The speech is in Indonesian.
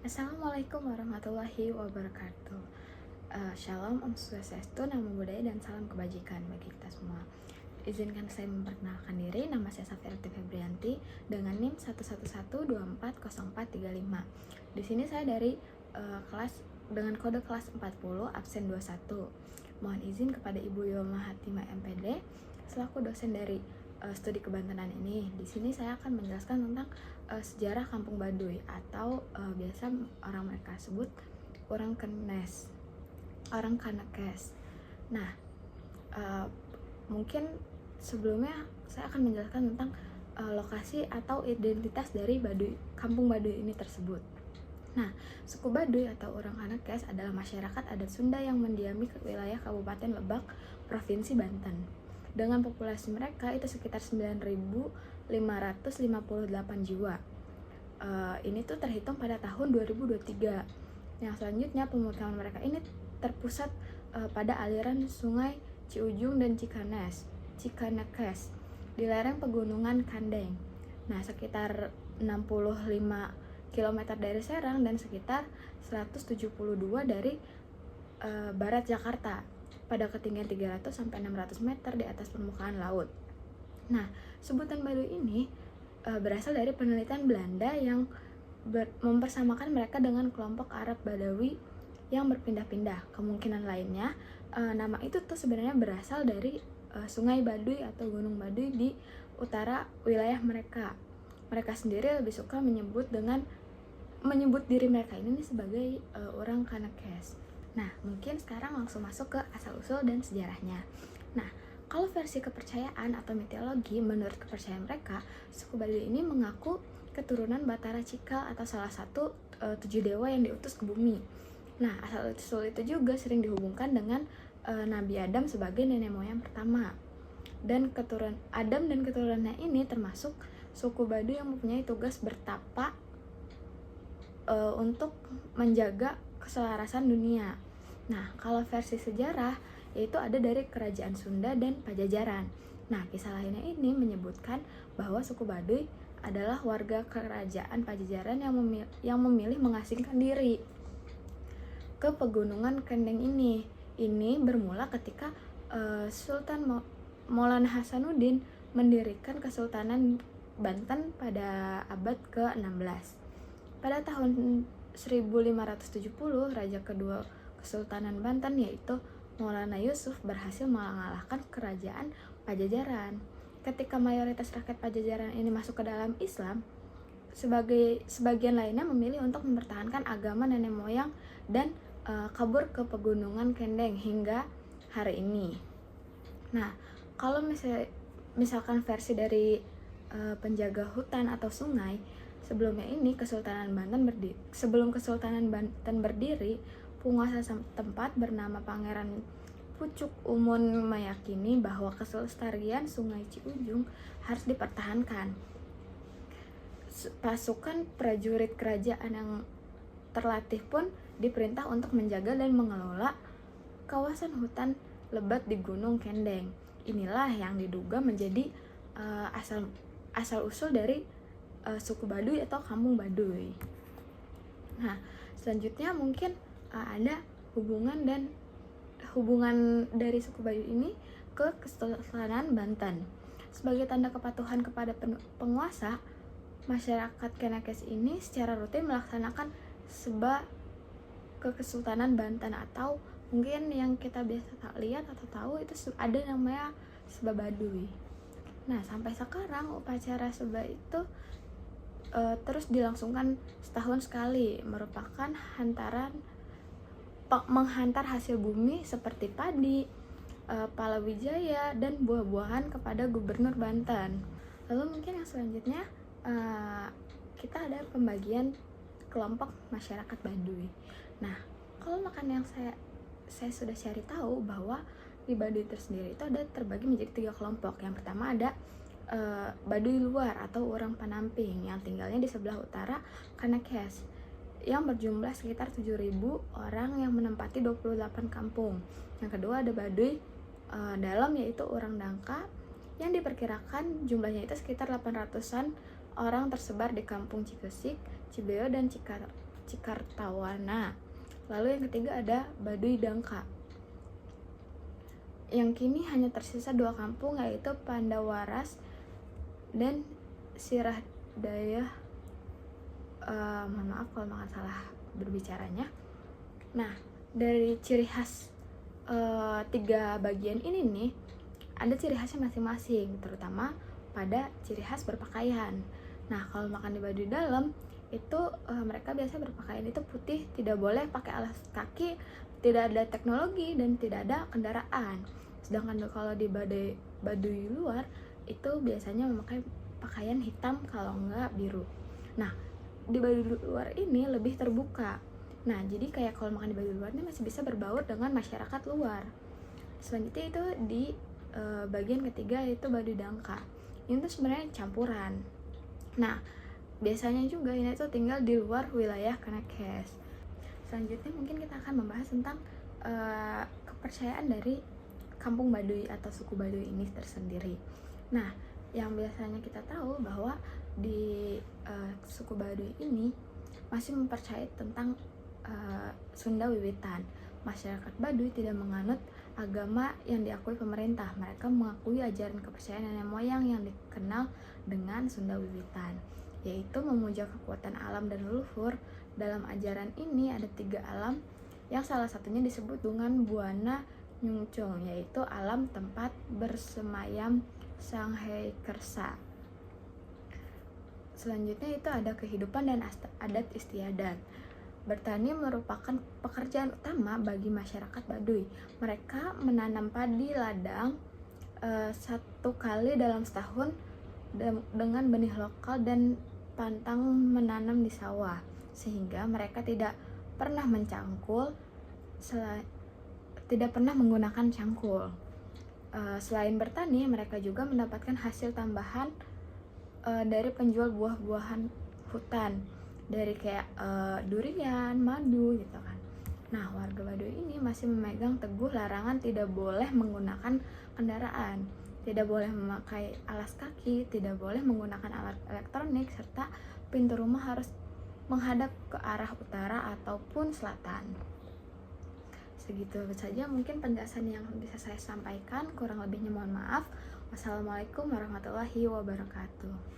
Assalamualaikum warahmatullahi wabarakatuh. Shalom, Om Swastiastu, Namo Buddhaya, dan salam kebajikan bagi kita semua. Izinkan saya memperkenalkan diri, nama saya Safirati Febrianti dengan NIM 111240435. Di sini saya dari kelas dengan kode kelas 40 absen 21. Mohon izin kepada Ibu Yoma Hatima MPD selaku dosen dari studi kebantenan ini. Di sini saya akan menjelaskan tentang sejarah Kampung Baduy atau biasa orang mereka sebut orang Kenes, orang Kanekes. Nah, mungkin sebelumnya saya akan menjelaskan tentang lokasi atau identitas dari Kampung Baduy ini tersebut. Nah, suku Baduy atau orang Kanekes adalah masyarakat adat Sunda yang mendiami wilayah Kabupaten Lebak, Provinsi Banten. Dengan populasi mereka itu sekitar 9.558 jiwa. Ini tuh terhitung pada tahun 2023. Yang selanjutnya pemukiman mereka ini terpusat pada aliran sungai Ciujung dan Cikanekes di lereng pegunungan Kandeng. Nah, sekitar 65 km dari Serang dan sekitar 172 dari barat Jakarta pada ketinggian 300 sampai 600 meter di atas permukaan laut. Nah, sebutan Baduy ini berasal dari penelitian Belanda yang mempersamakan mereka dengan kelompok Arab Badawi yang berpindah-pindah. Kemungkinan lainnya nama itu tuh sebenarnya berasal dari Sungai Baduy atau Gunung Baduy di utara wilayah mereka. Mereka sendiri lebih suka menyebut diri mereka ini sebagai orang Kanekes. Nah, mungkin sekarang langsung masuk ke asal-usul dan sejarahnya. Nah, kalau versi kepercayaan atau mitologi, menurut kepercayaan mereka, suku Baduy ini mengaku keturunan Batara Cikal atau salah satu 7 dewa yang diutus ke bumi. Nah, asal-usul itu juga sering dihubungkan dengan Nabi Adam sebagai nenek moyang pertama. Dan Adam dan keturunannya ini termasuk suku Baduy yang mempunyai tugas bertapa untuk menjaga keselarasan dunia. Nah, kalau versi sejarah, yaitu ada dari Kerajaan Sunda dan Pajajaran. Nah, kisah lainnya ini menyebutkan bahwa suku Baduy adalah warga Kerajaan Pajajaran yang memilih mengasingkan diri ke pegunungan Kendeng ini. Ini bermula ketika Sultan Maulana Hasanuddin mendirikan Kesultanan Banten pada abad ke-16. Pada tahun 1570, raja kedua Kesultanan Banten yaitu Maulana Yusuf berhasil mengalahkan kerajaan Pajajaran. Ketika mayoritas rakyat Pajajaran ini masuk ke dalam Islam, sebagian lainnya memilih untuk mempertahankan agama nenek moyang dan kabur ke pegunungan Kendeng hingga hari ini. Nah, kalau misalkan versi dari penjaga hutan atau sungai, sebelum Kesultanan Banten berdiri, penguasa setempat bernama Pangeran Pucuk Umun meyakini bahwa kelestarian Sungai Ciujung harus dipertahankan. Pasukan prajurit kerajaan yang terlatih pun diperintah untuk menjaga dan mengelola kawasan hutan lebat di Gunung Kendeng. Inilah yang diduga menjadi asal-usul dari suku Baduy atau Kampung Baduy. Nah, selanjutnya mungkin ada hubungan dari suku Baduy ini ke Kesultanan Banten. Sebagai tanda kepatuhan kepada penguasa, masyarakat Kanekes ini secara rutin melaksanakan seba ke Kesultanan Banten, atau mungkin yang kita biasa lihat atau tahu itu ada namanya seba Baduy. Nah, sampai sekarang upacara seba itu terus dilangsungkan setahun sekali, merupakan menghantar hasil bumi seperti padi, palawija dan buah-buahan kepada Gubernur Banten. Lalu mungkin yang selanjutnya kita ada pembagian kelompok masyarakat Baduy. Nah, kalau makan yang saya sudah cari tahu bahwa di Baduy tersendiri itu ada terbagi menjadi 3 kelompok. Yang pertama ada Baduy luar atau orang Panamping yang tinggalnya di sebelah utara Kanekes yang berjumlah sekitar 7.000 orang yang menempati 28 kampung. Yang kedua ada Baduy dalam yaitu orang Dangka yang diperkirakan jumlahnya itu sekitar 800-an orang tersebar di kampung Cikesik, Cibeo dan Cikartawana. Lalu yang ketiga ada Baduy Dangka. Yang kini hanya tersisa 2 kampung, yaitu Pandawaras dan Sirah Daya. Mohon maaf kalau makan salah berbicaranya. Nah, dari ciri khas 3 bagian ini nih, ada ciri khasnya masing-masing, terutama pada ciri khas berpakaian. Nah, kalau makan di Baduy Dalam itu mereka biasa berpakaian itu putih, tidak boleh pakai alas kaki, tidak ada teknologi, dan tidak ada kendaraan. Sedangkan kalau di Baduy luar itu biasanya memakai pakaian hitam kalau enggak biru. Nah, di Baduy luar ini lebih terbuka. Nah, jadi kayak kalau makan di Baduy luar ini masih bisa berbaur dengan masyarakat luar. Selanjutnya itu di bagian ketiga yaitu Baduy Dangka. Ini tuh sebenarnya campuran. Nah, biasanya juga ini tuh tinggal di luar wilayah Kemenkes. Selanjutnya mungkin kita akan membahas tentang kepercayaan dari kampung Baduy atau suku Baduy ini tersendiri. Nah, yang biasanya kita tahu bahwa di suku Baduy ini masih mempercayai tentang Sunda Wiwitan. Masyarakat Baduy tidak menganut agama yang diakui pemerintah. Mereka mengakui ajaran kepercayaan nenek moyang yang dikenal dengan Sunda Wiwitan, yaitu memuja kekuatan alam dan leluhur. Dalam ajaran ini ada 3 alam yang salah satunya disebut dengan Buana Nyungcung, yaitu alam tempat bersemayam Sanghe Kersa. Selanjutnya itu ada kehidupan dan adat istiadat. Bertani merupakan pekerjaan utama bagi masyarakat Baduy. Mereka menanam padi ladang 1 kali dalam setahun dengan benih lokal dan pantang menanam di sawah, sehingga mereka tidak pernah menggunakan cangkul. Selain bertani, mereka juga mendapatkan hasil tambahan dari penjual buah-buahan hutan, dari kayak durian, madu gitu kan. Nah, warga Baduy ini masih memegang teguh larangan tidak boleh menggunakan kendaraan, tidak boleh memakai alas kaki, tidak boleh menggunakan alat elektronik, serta pintu rumah harus menghadap ke arah utara ataupun selatan. Segitu saja mungkin penjelasan yang bisa saya sampaikan, kurang lebihnya mohon maaf. Wassalamualaikum warahmatullahi wabarakatuh.